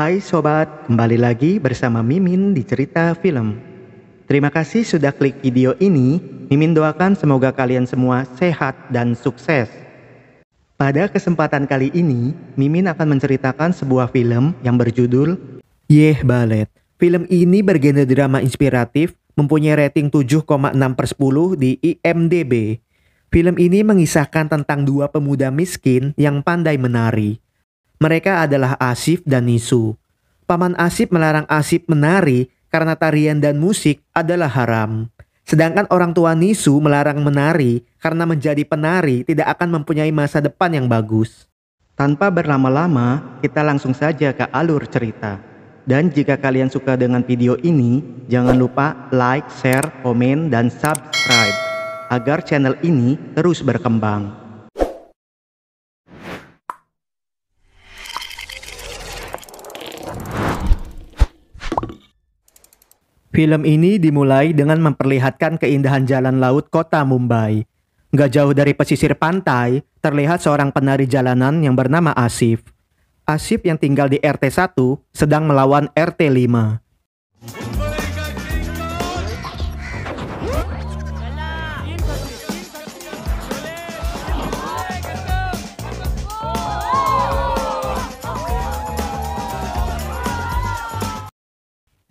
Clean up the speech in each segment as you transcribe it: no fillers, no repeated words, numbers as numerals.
Hai sobat, kembali lagi bersama Mimin di Cerita Film. Terima kasih sudah klik video ini. Mimin doakan semoga kalian semua sehat dan sukses. Pada kesempatan kali ini, Mimin akan menceritakan sebuah film yang berjudul Yeh Ballet. Film ini bergenre drama inspiratif, mempunyai rating 7,6/10 di IMDb. Film ini mengisahkan tentang dua pemuda miskin yang pandai menari. Mereka adalah Asif dan Nisu. Paman Asif melarang Asif menari karena tarian dan musik adalah haram. Sedangkan orang tua Nisu melarang menari karena menjadi penari tidak akan mempunyai masa depan yang bagus. Tanpa berlama-lama, kita langsung saja ke alur cerita. Dan jika kalian suka dengan video ini, jangan lupa like, share, komen, dan subscribe agar channel ini terus berkembang. Film ini dimulai dengan memperlihatkan keindahan jalan laut kota Mumbai. Gak jauh dari pesisir pantai, terlihat seorang penari jalanan yang bernama Asif. Asif yang tinggal di RT 1 sedang melawan RT 5.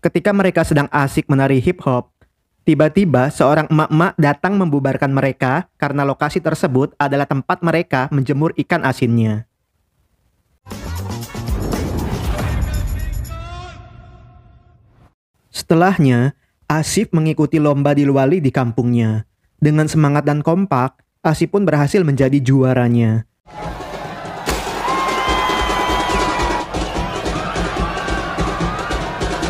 Ketika mereka sedang asik menari hip hop, tiba-tiba seorang emak-emak datang membubarkan mereka karena lokasi tersebut adalah tempat mereka menjemur ikan asinnya. Setelahnya, Asif mengikuti lomba dilwali di kampungnya. Dengan semangat dan kompak, Asif pun berhasil menjadi juaranya.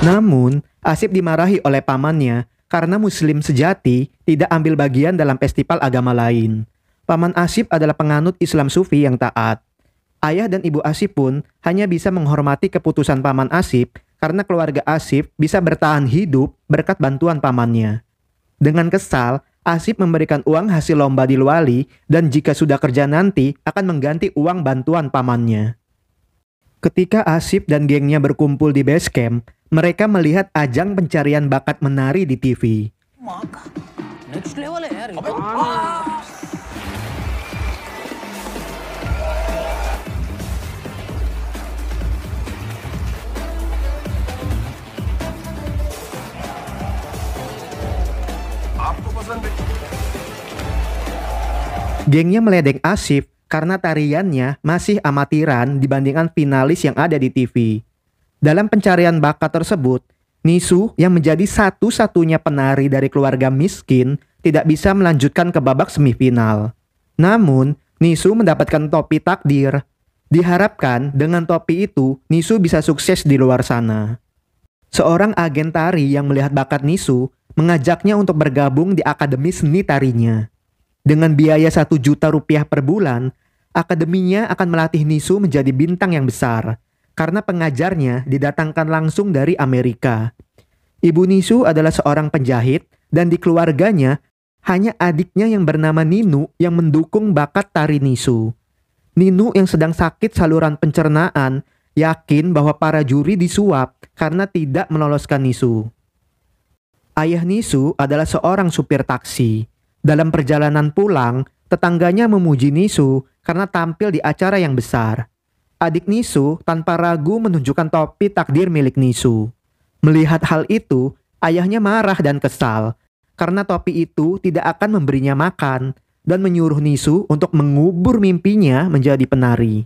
Namun, Asif dimarahi oleh pamannya karena muslim sejati tidak ambil bagian dalam festival agama lain. Paman Asif adalah penganut Islam Sufi yang taat. Ayah dan ibu Asif pun hanya bisa menghormati keputusan paman Asif karena keluarga Asif bisa bertahan hidup berkat bantuan pamannya. Dengan kesal, Asif memberikan uang hasil lomba dilwali dan jika sudah kerja nanti akan mengganti uang bantuan pamannya. Ketika Asif dan gengnya berkumpul di base camp, mereka melihat ajang pencarian bakat menari di TV. Next level ya. Gengnya meledek Asif karena tariannya masih amatiran dibandingkan finalis yang ada di TV. Dalam pencarian bakat tersebut, Nisu yang menjadi satu-satunya penari dari keluarga miskin tidak bisa melanjutkan ke babak semifinal. Namun, Nisu mendapatkan topi takdir. Diharapkan dengan topi itu, Nisu bisa sukses di luar sana. Seorang agen tari yang melihat bakat Nisu mengajaknya untuk bergabung di akademi seni tarinya. Dengan biaya 1 juta rupiah per bulan, akademinya akan melatih Nisu menjadi bintang yang besar. Karena pengajarnya didatangkan langsung dari Amerika. Ibu Nisu adalah seorang penjahit dan di keluarganya hanya adiknya yang bernama Ninu yang mendukung bakat tari Nisu. Ninu yang sedang sakit saluran pencernaan yakin bahwa para juri disuap karena tidak meloloskan Nisu. Ayah Nisu adalah seorang supir taksi. Dalam perjalanan pulang, tetangganya memuji Nisu karena tampil di acara yang besar. Adik Nisu tanpa ragu menunjukkan topi takdir milik Nisu. Melihat hal itu, ayahnya marah dan kesal karena topi itu tidak akan memberinya makan dan menyuruh Nisu untuk mengubur mimpinya menjadi penari.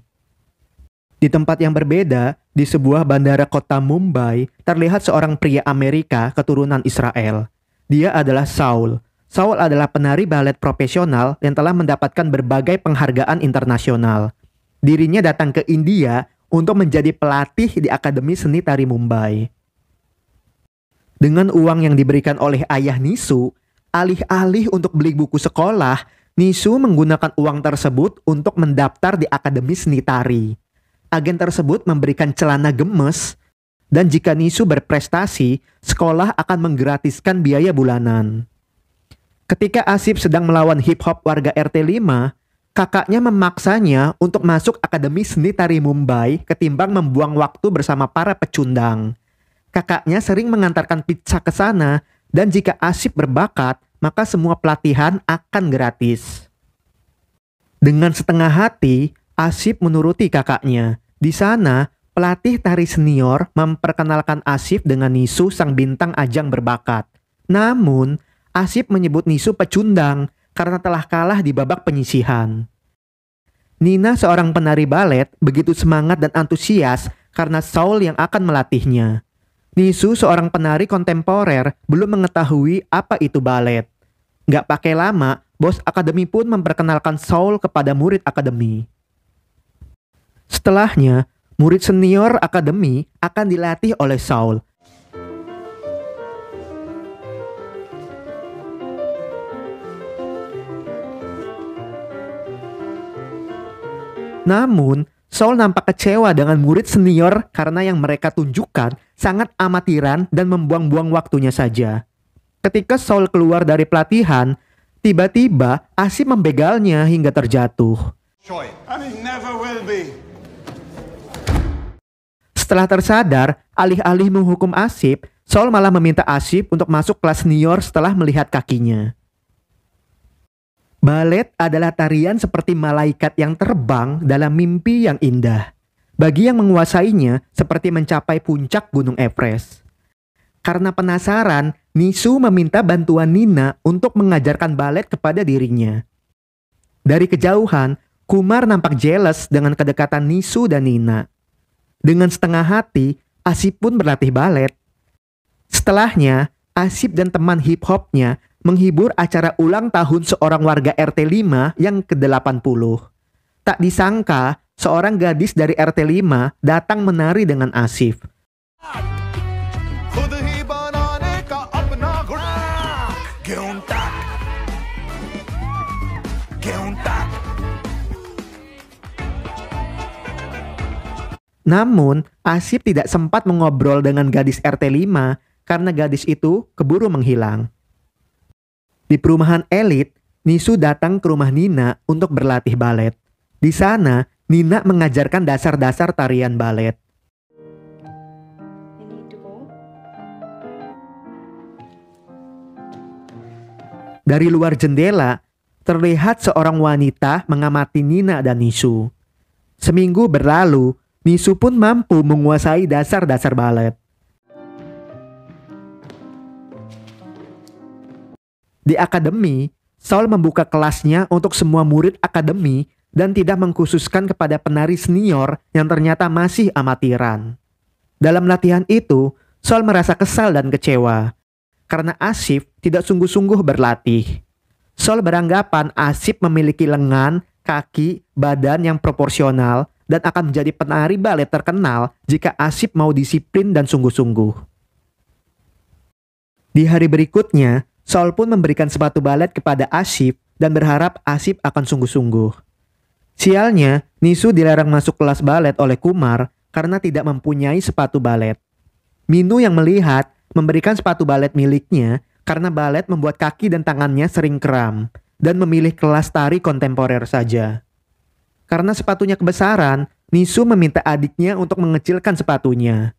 Di tempat yang berbeda, di sebuah bandara kota Mumbai, terlihat seorang pria Amerika keturunan Israel. Dia adalah Saul. Saul adalah penari balet profesional yang telah mendapatkan berbagai penghargaan internasional. Dirinya datang ke India untuk menjadi pelatih di Akademi Seni Tari Mumbai. Dengan uang yang diberikan oleh ayah Nisu, alih-alih untuk beli buku sekolah, Nisu menggunakan uang tersebut untuk mendaftar di Akademi Seni Tari. Agen tersebut memberikan celana gemes, dan jika Nisu berprestasi, sekolah akan menggratiskan biaya bulanan. Ketika Asif sedang melawan hip hop warga RT 5, Kakaknya memaksanya untuk masuk Akademi Seni Tari Mumbai ketimbang membuang waktu bersama para pecundang. Kakaknya sering mengantarkan pizza ke sana, dan jika Asif berbakat, maka semua pelatihan akan gratis. Dengan setengah hati, Asif menuruti kakaknya. Di sana, pelatih tari senior memperkenalkan Asif dengan Nisu, sang bintang ajang berbakat. Namun, Asif menyebut Nisu pecundang karena telah kalah di babak penyisihan. Nina, seorang penari balet, begitu semangat dan antusias karena Saul yang akan melatihnya. Nisu, seorang penari kontemporer, belum mengetahui apa itu balet. Gak pakai lama, bos akademi pun memperkenalkan Saul kepada murid akademi. Setelahnya, murid senior akademi akan dilatih oleh Saul. Namun, Saul nampak kecewa dengan murid senior karena yang mereka tunjukkan sangat amatiran dan membuang-buang waktunya saja. Ketika Saul keluar dari pelatihan, tiba-tiba Asif membegalnya hingga terjatuh. Setelah tersadar, alih-alih menghukum Asif, Saul malah meminta Asif untuk masuk kelas senior setelah melihat kakinya. Balet adalah tarian seperti malaikat yang terbang dalam mimpi yang indah. Bagi yang menguasainya, seperti mencapai puncak Gunung Everest. Karena penasaran, Nisu meminta bantuan Nina untuk mengajarkan balet kepada dirinya. Dari kejauhan, Kumar nampak jealous dengan kedekatan Nisu dan Nina. Dengan setengah hati, Asif pun berlatih balet. Setelahnya, Asif dan teman hip-hopnya menghibur acara ulang tahun seorang warga RT 5 yang ke-80. Tak disangka, seorang gadis dari RT 5 datang menari dengan Asif. Namun, Asif tidak sempat mengobrol dengan gadis RT 5 karena gadis itu keburu menghilang. Di perumahan elit, Nisu datang ke rumah Nina untuk berlatih balet. Di sana, Nina mengajarkan dasar-dasar tarian balet. Dari luar jendela, terlihat seorang wanita mengamati Nina dan Nisu. Seminggu berlalu, Nisu pun mampu menguasai dasar-dasar balet. Di akademi, Saul membuka kelasnya untuk semua murid akademi dan tidak mengkhususkan kepada penari senior yang ternyata masih amatiran. Dalam latihan itu, Saul merasa kesal dan kecewa karena Asif tidak sungguh-sungguh berlatih. Saul beranggapan Asif memiliki lengan, kaki, badan yang proporsional dan akan menjadi penari balet terkenal jika Asif mau disiplin dan sungguh-sungguh. Di hari berikutnya, Saul pun memberikan sepatu balet kepada Asif dan berharap Asif akan sungguh-sungguh. Sialnya, Nisu dilarang masuk kelas balet oleh Kumar karena tidak mempunyai sepatu balet. Minu yang melihat memberikan sepatu balet miliknya karena balet membuat kaki dan tangannya sering kram dan memilih kelas tari kontemporer saja. Karena sepatunya kebesaran, Nisu meminta adiknya untuk mengecilkan sepatunya.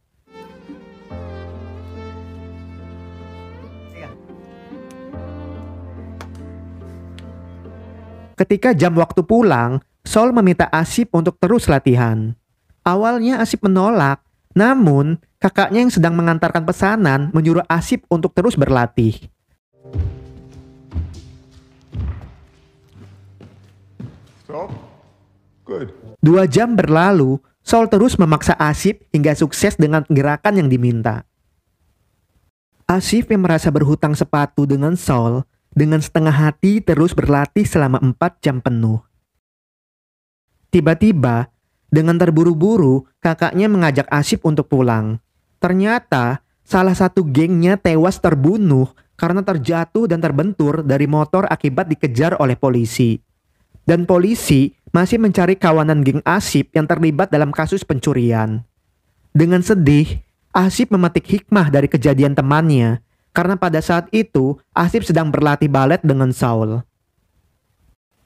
Ketika jam waktu pulang, Saul meminta Asif untuk terus latihan. Awalnya Asif menolak, namun kakaknya yang sedang mengantarkan pesanan menyuruh Asif untuk terus berlatih. So, good. 2 jam berlalu, Saul terus memaksa Asif hingga sukses dengan gerakan yang diminta. Asif yang merasa berhutang sepatu dengan Saul, dengan setengah hati terus berlatih selama 4 jam penuh. Tiba-tiba, dengan terburu-buru, kakaknya mengajak Asif untuk pulang. Ternyata, salah satu gengnya tewas terbunuh karena terjatuh dan terbentur dari motor akibat dikejar oleh polisi. Dan polisi masih mencari kawanan geng Asif yang terlibat dalam kasus pencurian. Dengan sedih, Asif memetik hikmah dari kejadian temannya, karena pada saat itu Asif sedang berlatih balet dengan Saul.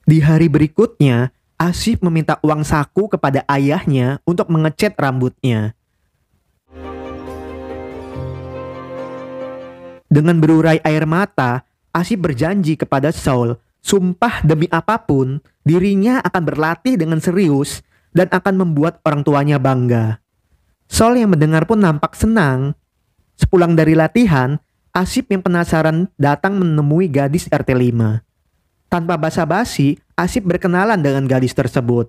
Di hari berikutnya, Asif meminta uang saku kepada ayahnya untuk mengecat rambutnya. Dengan berurai air mata, Asif berjanji kepada Saul, sumpah demi apapun, dirinya akan berlatih dengan serius dan akan membuat orang tuanya bangga. Saul yang mendengar pun nampak senang. Sepulang dari latihan, Asif yang penasaran datang menemui gadis RT 5. Tanpa basa-basi, Asif berkenalan dengan gadis tersebut.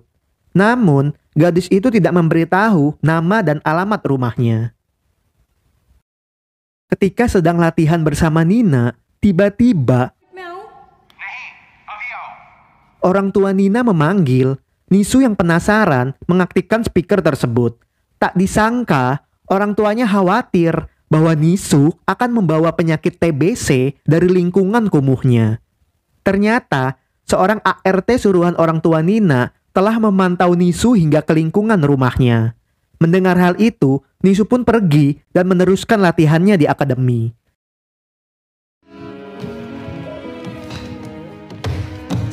Namun, gadis itu tidak memberitahu nama dan alamat rumahnya. Ketika sedang latihan bersama Nina, tiba-tiba orang tua Nina memanggil. Nisu yang penasaran mengaktifkan speaker tersebut. Tak disangka, orang tuanya khawatir bahwa Nisu akan membawa penyakit TBC dari lingkungan kumuhnya. Ternyata, seorang ART suruhan orang tua Nina telah memantau Nisu hingga ke lingkungan rumahnya. Mendengar hal itu, Nisu pun pergi dan meneruskan latihannya di akademi.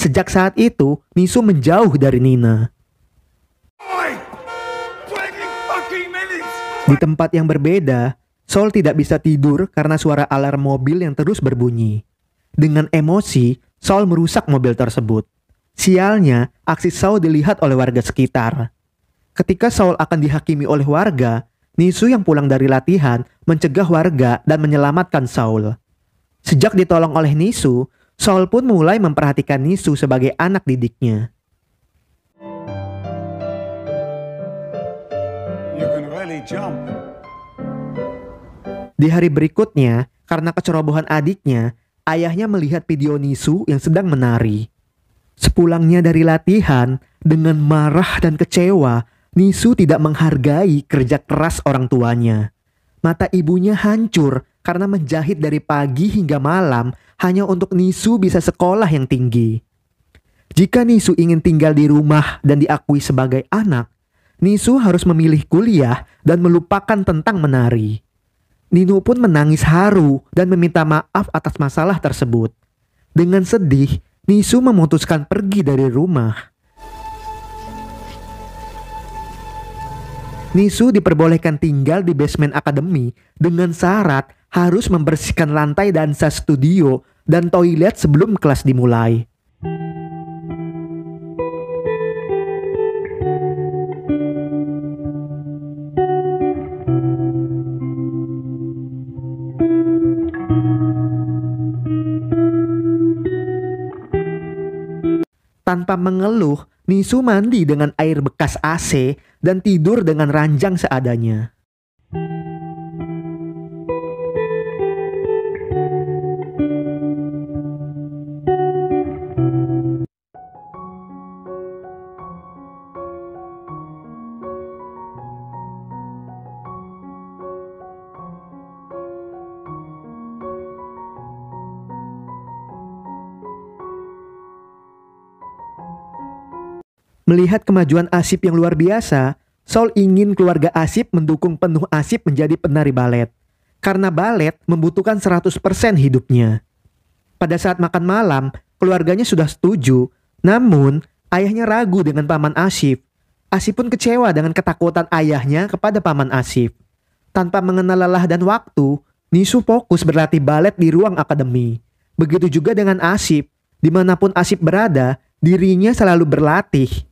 Sejak saat itu, Nisu menjauh dari Nina. Di tempat yang berbeda, Saul tidak bisa tidur karena suara alarm mobil yang terus berbunyi. Dengan emosi, Saul merusak mobil tersebut. Sialnya, aksi Saul dilihat oleh warga sekitar. Ketika Saul akan dihakimi oleh warga, Nisu yang pulang dari latihan mencegah warga dan menyelamatkan Saul. Sejak ditolong oleh Nisu, Saul pun mulai memperhatikan Nisu sebagai anak didiknya. You can really jump. Di hari berikutnya, karena kecerobohan adiknya, ayahnya melihat video Nisu yang sedang menari. Sepulangnya dari latihan, dengan marah dan kecewa, Nisu tidak menghargai kerja keras orang tuanya. Mata ibunya hancur karena menjahit dari pagi hingga malam hanya untuk Nisu bisa sekolah yang tinggi. Jika Nisu ingin tinggal di rumah dan diakui sebagai anak, Nisu harus memilih kuliah dan melupakan tentang menari. Ninu pun menangis haru dan meminta maaf atas masalah tersebut. Dengan sedih, Nisu memutuskan pergi dari rumah. Nisu diperbolehkan tinggal di basement akademi dengan syarat harus membersihkan lantai dansa studio dan toilet sebelum kelas dimulai. Tanpa mengeluh, Nisu mandi dengan air bekas AC dan tidur dengan ranjang seadanya. Melihat kemajuan Asif yang luar biasa, Saul ingin keluarga Asif mendukung penuh Asif menjadi penari balet. Karena balet membutuhkan 100% hidupnya. Pada saat makan malam, keluarganya sudah setuju. Namun, ayahnya ragu dengan paman Asif. Asif pun kecewa dengan ketakutan ayahnya kepada paman Asif. Tanpa mengenal lelah dan waktu, Nisu fokus berlatih balet di ruang akademi. Begitu juga dengan Asif. Dimanapun Asif berada, dirinya selalu berlatih.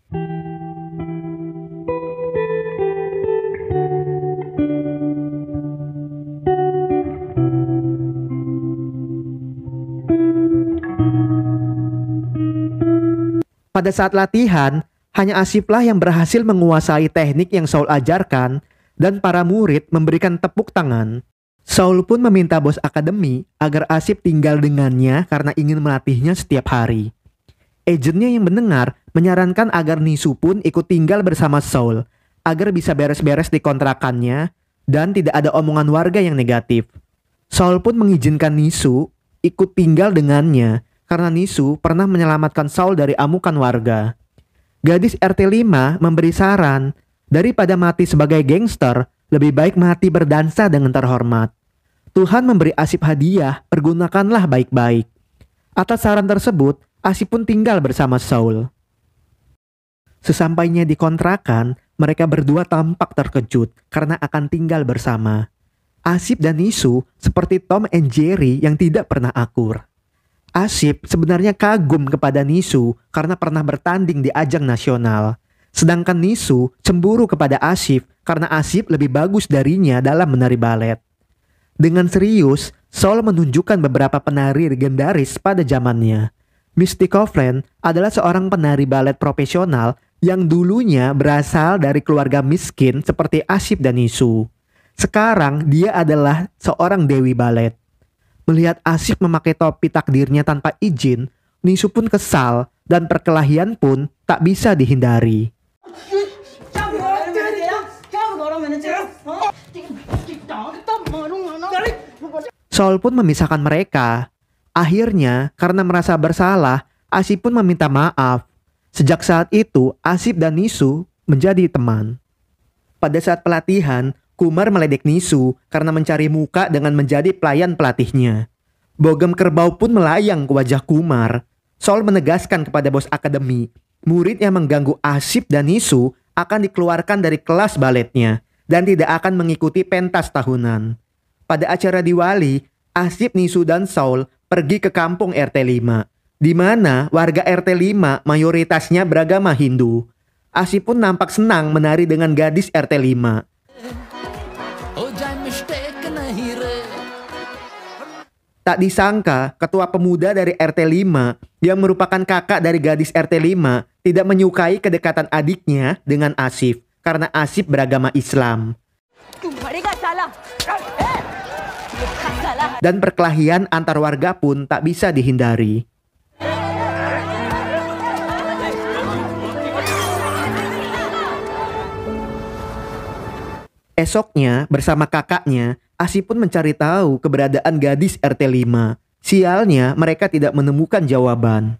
Pada saat latihan, hanya Asiflah yang berhasil menguasai teknik yang Saul ajarkan dan para murid memberikan tepuk tangan. Saul pun meminta bos akademi agar Asif tinggal dengannya karena ingin melatihnya setiap hari. Agennya yang mendengar menyarankan agar Nisu pun ikut tinggal bersama Saul agar bisa beres-beres di kontrakannya dan tidak ada omongan warga yang negatif. Saul pun mengizinkan Nisu ikut tinggal dengannya karena Nisu pernah menyelamatkan Saul dari amukan warga. Gadis RT 5 memberi saran, daripada mati sebagai gangster, lebih baik mati berdansa dengan terhormat. Tuhan memberi Asif hadiah, pergunakanlah baik-baik. Atas saran tersebut, Asif pun tinggal bersama Saul. Sesampainya di kontrakan, mereka berdua tampak terkejut karena akan tinggal bersama. Asif dan Nisu seperti Tom and Jerry yang tidak pernah akur. Asif sebenarnya kagum kepada Nisu karena pernah bertanding di ajang nasional. Sedangkan Nisu cemburu kepada Asif karena Asif lebih bagus darinya dalam menari balet. Dengan serius, Saul menunjukkan beberapa penari legendaris pada zamannya. Misty Copeland adalah seorang penari balet profesional yang dulunya berasal dari keluarga miskin seperti Asif dan Nisu. Sekarang dia adalah seorang dewi balet. Melihat Asif memakai topi takdirnya tanpa izin, Nisu pun kesal dan perkelahian pun tak bisa dihindari. Saul pun memisahkan mereka. Akhirnya, karena merasa bersalah, Asif pun meminta maaf. Sejak saat itu, Asif dan Nisu menjadi teman. Pada saat pelatihan, Kumar meledek Nisu karena mencari muka dengan menjadi pelayan pelatihnya. Bogem kerbau pun melayang ke wajah Kumar. Saul menegaskan kepada bos akademi, murid yang mengganggu Asif dan Nisu akan dikeluarkan dari kelas baletnya dan tidak akan mengikuti pentas tahunan. Pada acara Diwali, Asif, Nisu, dan Saul pergi ke kampung RT 5, di mana warga RT 5 mayoritasnya beragama Hindu. Asif pun nampak senang menari dengan gadis RT 5. Tak disangka, ketua pemuda dari RT 5 yang merupakan kakak dari gadis RT 5 tidak menyukai kedekatan adiknya dengan Asif karena Asif beragama Islam. Dan perkelahian antar warga pun tak bisa dihindari. Esoknya, bersama kakaknya, Asif pun mencari tahu keberadaan gadis RT 5. Sialnya, mereka tidak menemukan jawaban.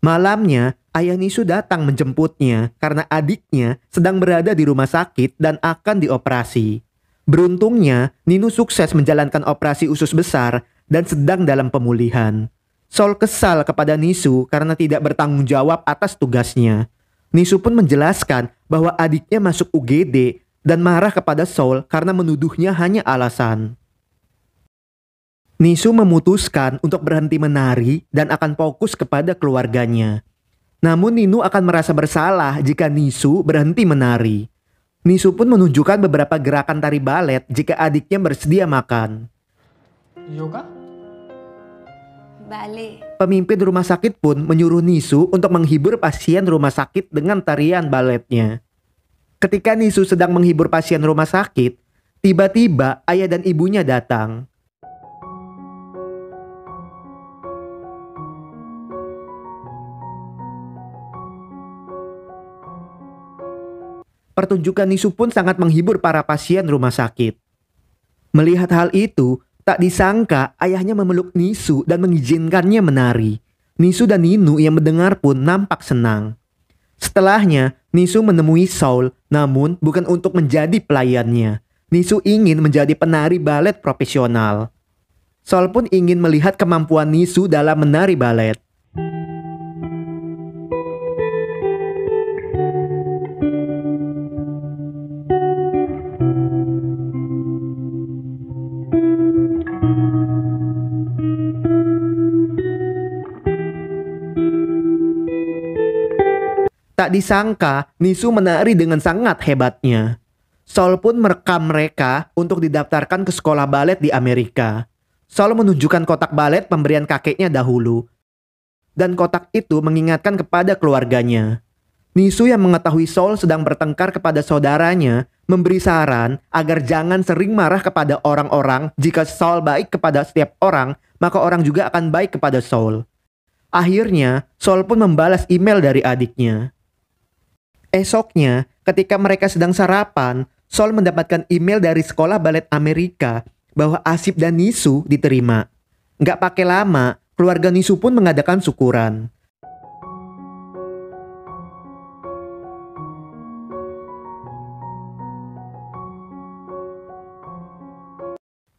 Malamnya, ayah Nisu datang menjemputnya karena adiknya sedang berada di rumah sakit dan akan dioperasi. Beruntungnya, Ninu sukses menjalankan operasi usus besar dan sedang dalam pemulihan. Saul kesal kepada Nisu karena tidak bertanggung jawab atas tugasnya. Nisu pun menjelaskan bahwa adiknya masuk UGD dan marah kepada Saul karena menuduhnya hanya alasan. Nisu memutuskan untuk berhenti menari dan akan fokus kepada keluarganya. Namun Ninu akan merasa bersalah jika Nisu berhenti menari. Nisu pun menunjukkan beberapa gerakan tari balet jika adiknya bersedia makan. Yoga? Ballet. Pemimpin rumah sakit pun menyuruh Nisu untuk menghibur pasien rumah sakit dengan tarian baletnya. Ketika Nisu sedang menghibur pasien rumah sakit, tiba-tiba ayah dan ibunya datang. Pertunjukan Nisu pun sangat menghibur para pasien rumah sakit. Melihat hal itu, tak disangka ayahnya memeluk Nisu dan mengizinkannya menari. Nisu dan Ninu yang mendengar pun nampak senang. Setelahnya, Nisu menemui Saul, namun bukan untuk menjadi pelayannya. Nisu ingin menjadi penari balet profesional. Saul pun ingin melihat kemampuan Nisu dalam menari balet. Tak disangka, Nisu menari dengan sangat hebatnya. Saul pun merekam mereka untuk didaftarkan ke sekolah balet di Amerika. Saul menunjukkan kotak balet pemberian kakeknya dahulu. Dan kotak itu mengingatkan kepada keluarganya. Nisu yang mengetahui Saul sedang bertengkar kepada saudaranya, memberi saran agar jangan sering marah kepada orang-orang. Jika Saul baik kepada setiap orang, maka orang juga akan baik kepada Saul. Akhirnya, Saul pun membalas email dari adiknya. Esoknya, ketika mereka sedang sarapan, Saul mendapatkan email dari sekolah balet Amerika bahwa Asif dan Nisu diterima. Nggak pakai lama, keluarga Nisu pun mengadakan syukuran.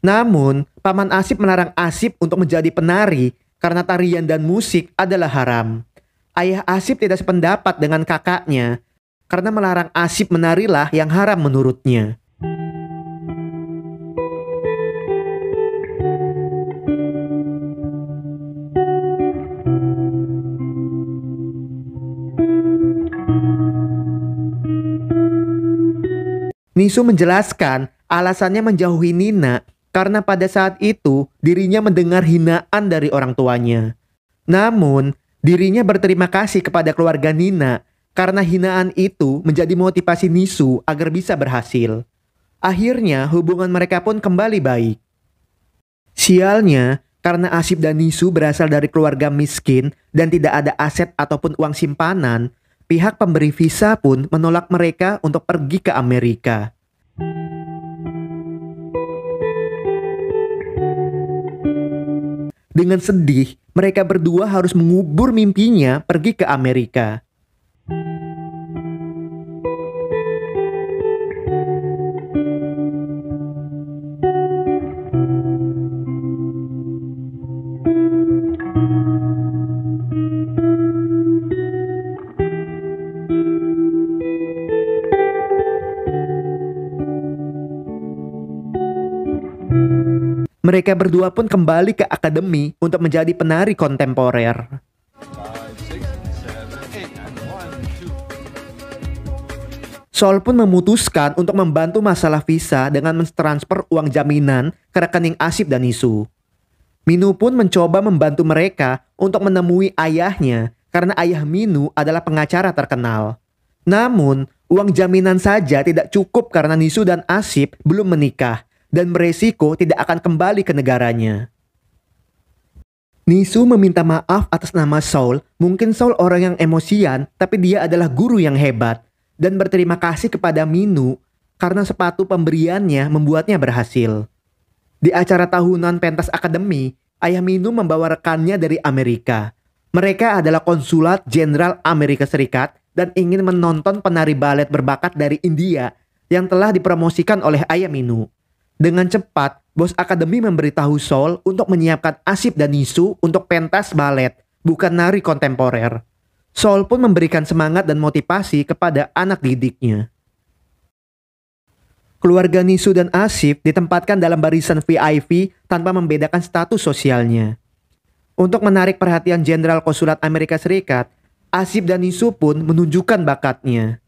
Namun, paman Asif melarang Asif untuk menjadi penari karena tarian dan musik adalah haram. Ayah Asif tidak sependapat dengan kakaknya karena melarang Asif menarilah yang haram menurutnya. Nisu menjelaskan alasannya menjauhi Nina karena pada saat itu dirinya mendengar hinaan dari orang tuanya. Namun, dirinya berterima kasih kepada keluarga Nina karena hinaan itu menjadi motivasi Nisu agar bisa berhasil. Akhirnya hubungan mereka pun kembali baik. Sialnya, karena Asif dan Nisu berasal dari keluarga miskin dan tidak ada aset ataupun uang simpanan, pihak pemberi visa pun menolak mereka untuk pergi ke Amerika. Dengan sedih, mereka berdua harus mengubur mimpinya pergi ke Amerika. Mereka berdua pun kembali ke akademi untuk menjadi penari kontemporer. Sol pun memutuskan untuk membantu masalah visa dengan mentransfer uang jaminan ke rekening Asif dan Nisu. Minu pun mencoba membantu mereka untuk menemui ayahnya karena ayah Minu adalah pengacara terkenal. Namun, uang jaminan saja tidak cukup karena Nisu dan Asif belum menikah dan beresiko tidak akan kembali ke negaranya. Nisu meminta maaf atas nama Saul. Mungkin Saul orang yang emosian, tapi dia adalah guru yang hebat. Dan berterima kasih kepada Minu karena sepatu pemberiannya membuatnya berhasil. Di acara tahunan pentas akademi, ayah Minu membawa rekannya dari Amerika. Mereka adalah konsulat jenderal Amerika Serikat dan ingin menonton penari balet berbakat dari India yang telah dipromosikan oleh ayah Minu. Dengan cepat, bos akademi memberitahu Saul untuk menyiapkan Asif dan Nisu untuk pentas balet, bukan nari kontemporer. Saul pun memberikan semangat dan motivasi kepada anak didiknya. Keluarga Nisu dan Asif ditempatkan dalam barisan VIP tanpa membedakan status sosialnya. Untuk menarik perhatian Jenderal Konsulat Amerika Serikat, Asif dan Nisu pun menunjukkan bakatnya.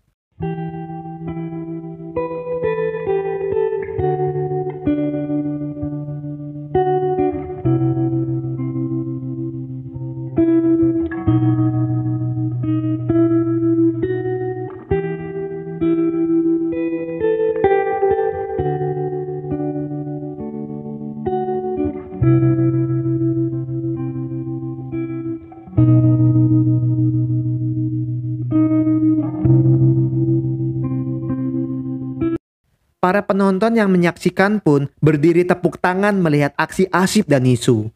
Para penonton yang menyaksikan pun berdiri tepuk tangan melihat aksi Asif dan Nisu.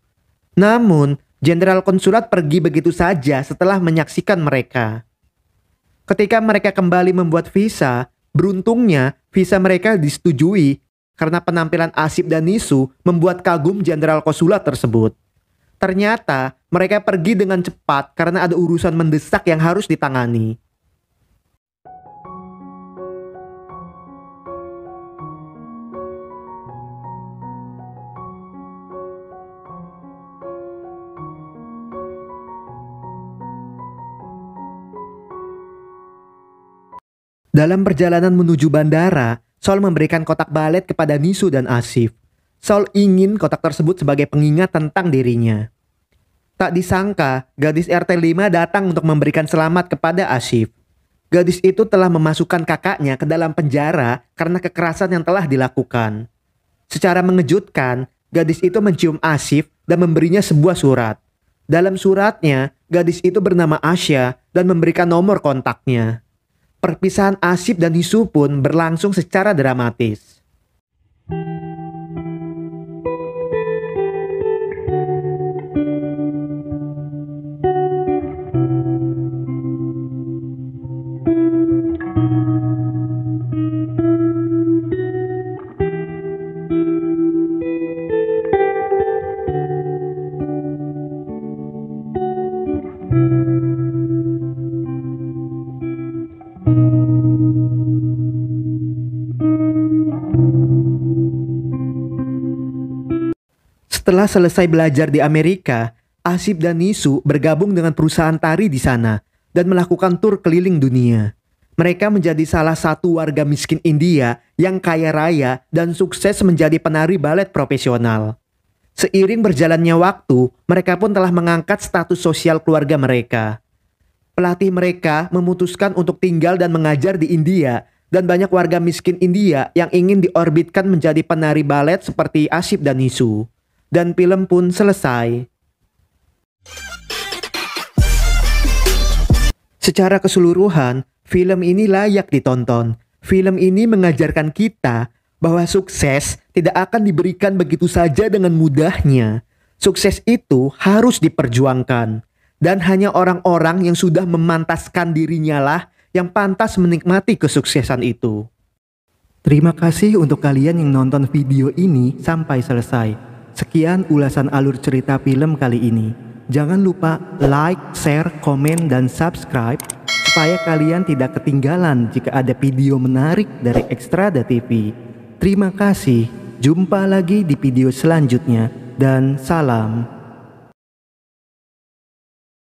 Namun, Jenderal Konsulat pergi begitu saja setelah menyaksikan mereka. Ketika mereka kembali membuat visa, beruntungnya visa mereka disetujui karena penampilan Asif dan Nisu membuat kagum Jenderal Konsulat tersebut. Ternyata mereka pergi dengan cepat karena ada urusan mendesak yang harus ditangani. Dalam perjalanan menuju bandara, Saul memberikan kotak balet kepada Nisu dan Asif. Saul ingin kotak tersebut sebagai pengingat tentang dirinya. Tak disangka, gadis RT 5 datang untuk memberikan selamat kepada Asif. Gadis itu telah memasukkan kakaknya ke dalam penjara karena kekerasan yang telah dilakukan. Secara mengejutkan, gadis itu mencium Asif dan memberinya sebuah surat. Dalam suratnya, gadis itu bernama Asya dan memberikan nomor kontaknya. Perpisahan Asif dan Nisu pun berlangsung secara dramatis. Setelah selesai belajar di Amerika, Asif dan Nisu bergabung dengan perusahaan tari di sana dan melakukan tur keliling dunia. Mereka menjadi salah satu warga miskin India yang kaya raya dan sukses menjadi penari balet profesional. Seiring berjalannya waktu, mereka pun telah mengangkat status sosial keluarga mereka. Pelatih mereka memutuskan untuk tinggal dan mengajar di India, dan banyak warga miskin India yang ingin diorbitkan menjadi penari balet seperti Asif dan Nisu. Dan film pun selesai. Secara keseluruhan, film ini layak ditonton. Film ini mengajarkan kita bahwa sukses tidak akan diberikan begitu saja dengan mudahnya. Sukses itu harus diperjuangkan. Dan hanya orang-orang yang sudah memantaskan dirinya lah yang pantas menikmati kesuksesan itu. Terima kasih untuk kalian yang nonton video ini sampai selesai. Sekian ulasan alur cerita film kali ini. Jangan lupa like, share, komen, dan subscribe supaya kalian tidak ketinggalan jika ada video menarik dari Ekstrada TV. Terima kasih, jumpa lagi di video selanjutnya, dan salam.